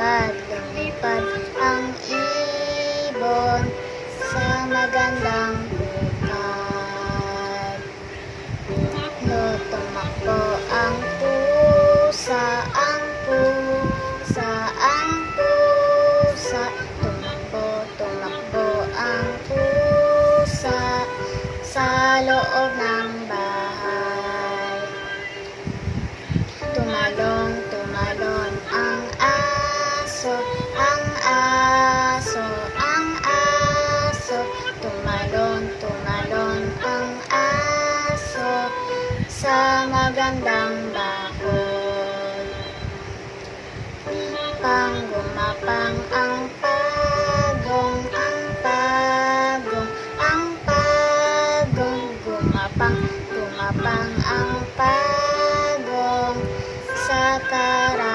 lumipad ang ibon sa magandang bukal. No, tumakbo ang pusa, tumakbo ang pusa sa loob ng bahay. Tumalon ang aso, tumalon ang aso sa magandang bakod. Gumapang ang pagong, gumapang ang pagong sa karagatan.